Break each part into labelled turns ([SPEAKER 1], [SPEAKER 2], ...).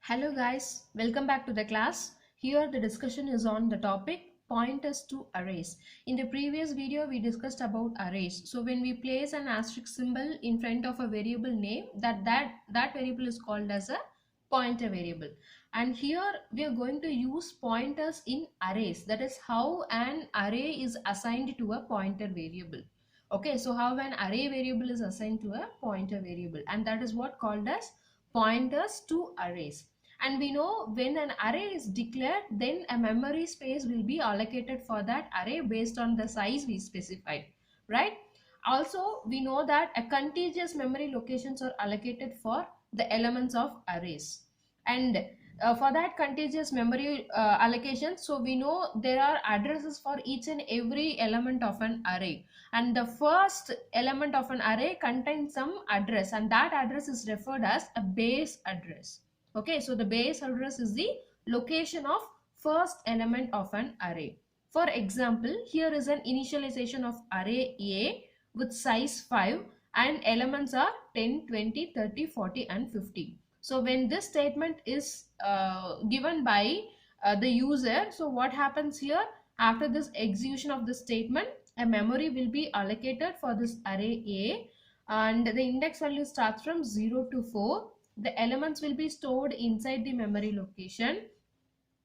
[SPEAKER 1] Hello guys, welcome back to the class. Here the discussion is on the topic pointers to arrays. In the previous video we discussed about arrays. So when we place an asterisk symbol in front of a variable name, that variable is called as a pointer variable. And here we are going to use pointers in arrays. That is how an array is assigned to a pointer variable. Okay, so how an array variable is assigned to a pointer variable, and that is what called as pointers to arrays. And we know when an array is declared, then a memory space will be allocated for that array based on the size we specified, right? Also, we know that a contiguous memory locations are allocated for the elements of arrays. And for that contiguous memory allocation, so we know there are addresses for each and every element of an array, and the first element of an array contains some address, and that address is referred as a base address. Okay, so the base address is the location of first element of an array. For example, here is an initialization of array A with size 5 and elements are 10, 20, 30, 40 and 50. So when this statement is given by the user, so what happens here? After this execution of the statement, a memory will be allocated for this array A, and the index value starts from 0 to 4. The elements will be stored inside the memory location,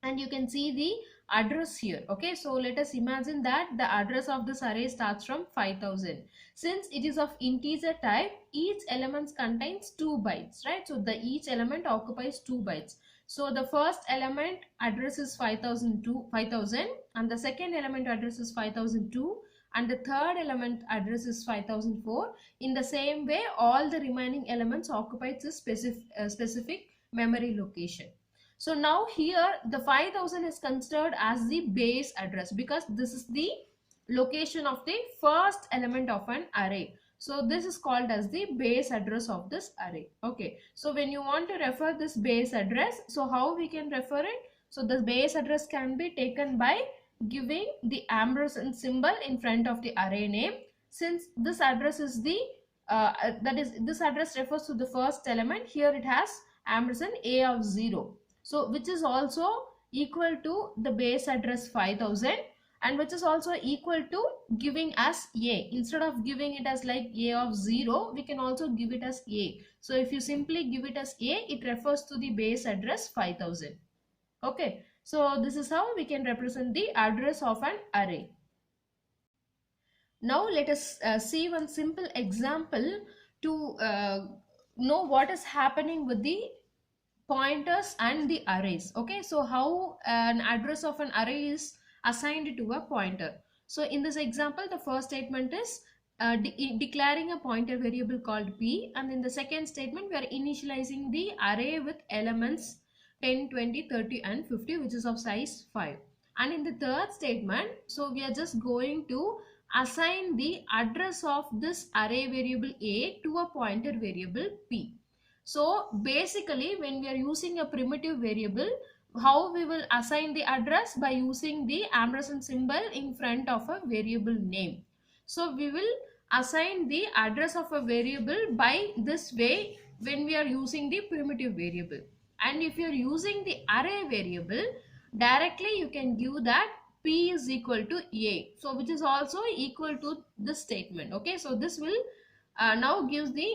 [SPEAKER 1] and you can see the address here. Okay, so let us imagine that the address of this array starts from 5000. Since it is of integer type, each element contains 2 bytes, right? So the each element occupies 2 bytes. So the first element address is 5000, and the second element address is 5002, and the third element address is 5004. In the same way, all the remaining elements occupies a specific memory location. So now here the 5000 is considered as the base address because this is the location of the first element of an array. So this is called as the base address of this array. Okay, so when you want to refer this base address, so how we can refer it? So the base address can be taken by giving the ampersand symbol in front of the array name. Since this address is the that is, this address refers to the first element, here it has ampersand A of 0. So which is also equal to the base address 5000, and which is also equal to giving as A. Instead of giving it as like A of 0, we can also give it as A. So if you simply give it as A, it refers to the base address 5000. Okay, so this is how we can represent the address of an array. Now let us see one simple example to know what is happening with the pointers and the arrays. Okay, so how an address of an array is assigned to a pointer. So in this example, the first statement is declaring a pointer variable called p, and in the second statement we are initializing the array with elements 10, 20, 30 and 50, which is of size 5. And in the third statement, so we are just going to assign the address of this array variable a to a pointer variable p. So basically, when we are using a primitive variable, how we will assign the address? By using the ampersand symbol in front of a variable name. So we will assign the address of a variable by this way when we are using the primitive variable. And if you are using the array variable, directly you can give that p is equal to a. So which is also equal to this statement. Okay, so this will now gives the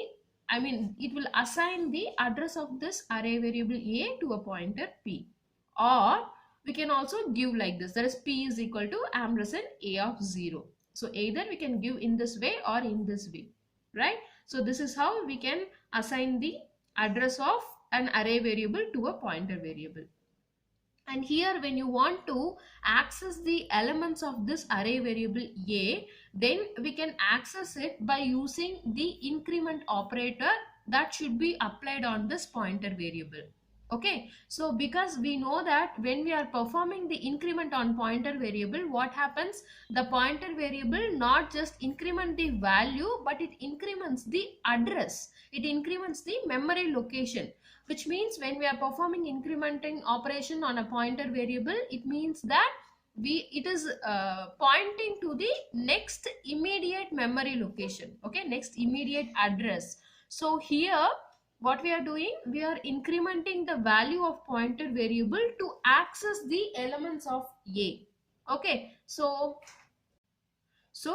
[SPEAKER 1] it will assign the address of this array variable a to a pointer p. Or we can also give like this, that is p is equal to ampersand a of 0. So either we can give in this way or in this way, right? So this is how we can assign the address of an array variable to a pointer variable. And here when you want to access the elements of this array variable a, then we can access it by using the increment operator that should be applied on this pointer variable. Okay, so because we know that when we are performing the increment on pointer variable, what happens? The pointer variable not just increment the value, but it increments the address, it increments the memory location, which means when we are performing incrementing operation on a pointer variable, it means that it is pointing to the next immediate memory location. Okay, next immediate address. So here what we are doing, we are incrementing the value of pointer variable to access the elements of A. Okay, so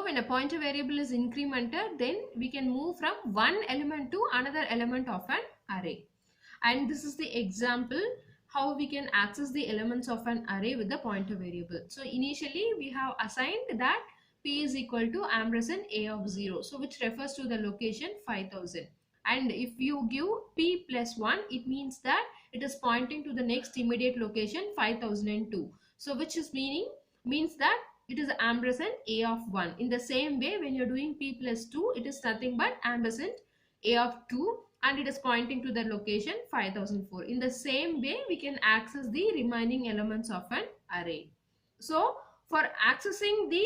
[SPEAKER 1] when a pointer variable is incremented, then we can move from one element to another element of an array. And this is the example how we can access the elements of an array with the pointer variable. So initially we have assigned that p is equal to ampersand a of 0, so which refers to the location 5000. And if you give p plus 1, it means that it is pointing to the next immediate location 5002. So which is means that it is ampersand a of 1. In the same way, when you're doing p plus 2, it is nothing but ampersand a of 2, and it is pointing to the location 5004. In the same way, we can access the remaining elements of an array. So for accessing the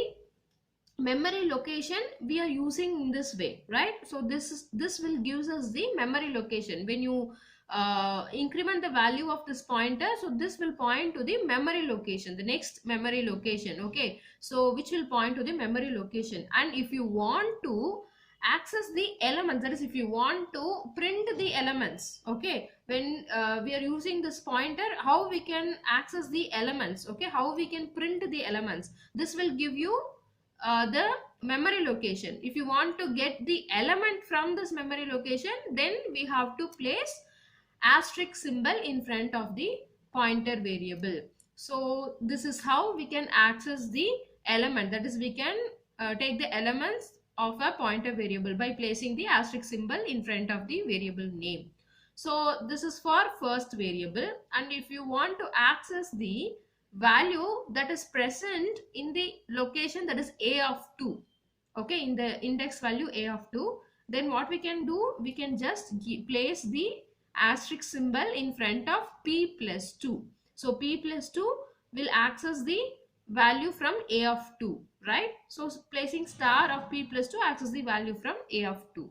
[SPEAKER 1] memory location, we are using in this way, right? So this will gives us the memory location. When you increment the value of this pointer, so this will point to the memory location, the next memory location. Okay, so which will point to the memory location. And if you want to access the elements, that is if you want to print the elements, okay, when we are using this pointer, how we can access the elements, okay, how we can print the elements, this will give you the memory location. If you want to get the element from this memory location, then we have to place asterisk symbol in front of the pointer variable. So this is how we can access the element, that is we can take the elements of a pointer variable by placing the asterisk symbol in front of the variable name. So this is for first variable. And if you want to access the value that is present in the location, that is a of 2, okay, in the index value a of 2, then what we can do, we can just place the asterisk symbol in front of p plus 2. So p plus 2 will access the value from a of 2, right? So placing star of p plus 2 access the value from a of 2.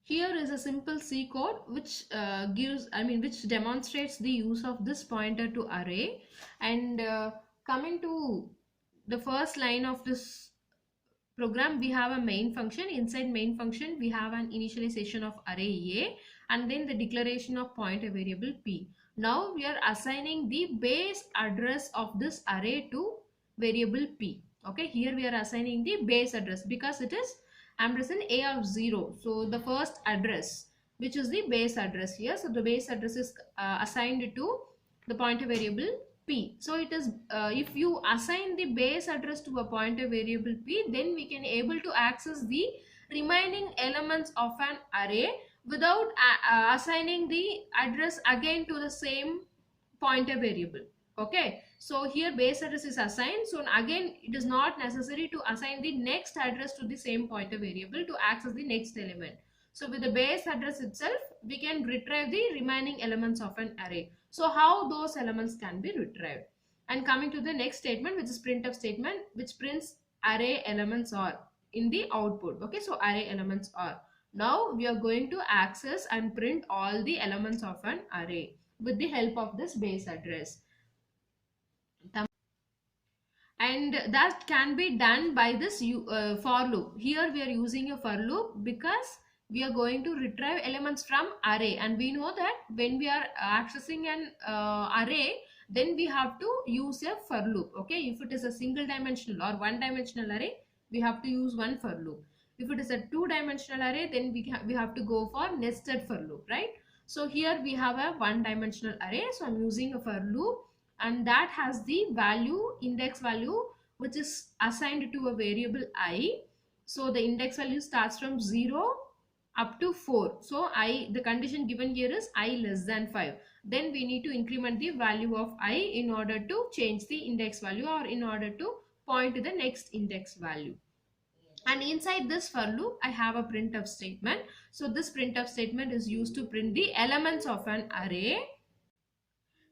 [SPEAKER 1] Here is a simple C code which which demonstrates the use of this pointer to array. And coming to the first line of this program, we have a main function. Inside main function, we have an initialization of array A and then the declaration of pointer variable P. Now we are assigning the base address of this array to variable P. Okay, here we are assigning the base address because it is ampersand a of 0. So the first address, which is the base address here. So the base address is assigned to the pointer variable P. So it is if you assign the base address to a pointer variable P, then we can able to access the remaining elements of an array without assigning the address again to the same pointer variable. Okay, so here base address is assigned, so again it is not necessary to assign the next address to the same pointer variable to access the next element. So with the base address itself, we can retrieve the remaining elements of an array. So how those elements can be retrieved? And coming to the next statement, which is printf statement, which prints array elements are in the output. Okay, so array elements are. Now we are going to access and print all the elements of an array with the help of this base address. And that can be done by this for loop. Here we are using a for loop because we are going to retrieve elements from array, and we know that when we are accessing an array, then we have to use a for loop. Okay, if it is a single dimensional or one dimensional array, we have to use one for loop. If it is a two dimensional array, then we have to go for nested for loop, right? So here we have a one dimensional array, so I'm using a for loop, and that has the value, index value, which is assigned to a variable I. So the index value starts from 0 up to 4. So the condition given here is I less than 5. Then we need to increment the value of I in order to change the index value, or in order to point to the next index value. And inside this for loop, I have a printf statement. So this printf statement is used to print the elements of an array.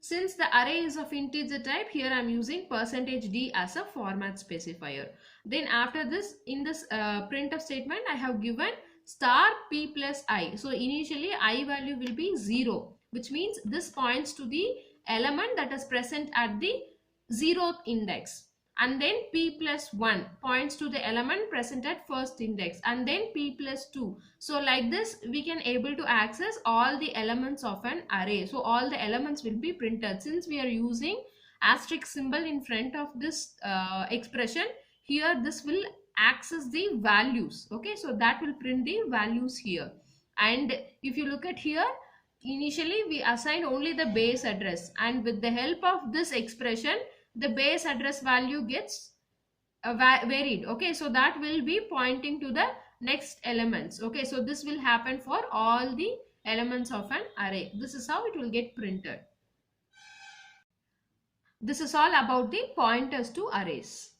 [SPEAKER 1] Since the array is of integer type, here I am using %d as a format specifier. Then after this, in this printf statement, I have given star p plus I. So initially I value will be 0, which means this points to the element that is present at the 0th index. and then p plus 1 points to the element present at first index, and then p plus 2. So like this we can able to access all the elements of an array. So all the elements will be printed. Since we are using asterisk symbol in front of this expression, here this will access the values. Okay, so that will print the values here. And if you look at here, initially we assign only the base address, and with the help of this expression the base address value gets varied. Okay, so that will be pointing to the next elements. Okay, so this will happen for all the elements of an array. This is how it will get printed. This is all about the pointers to arrays.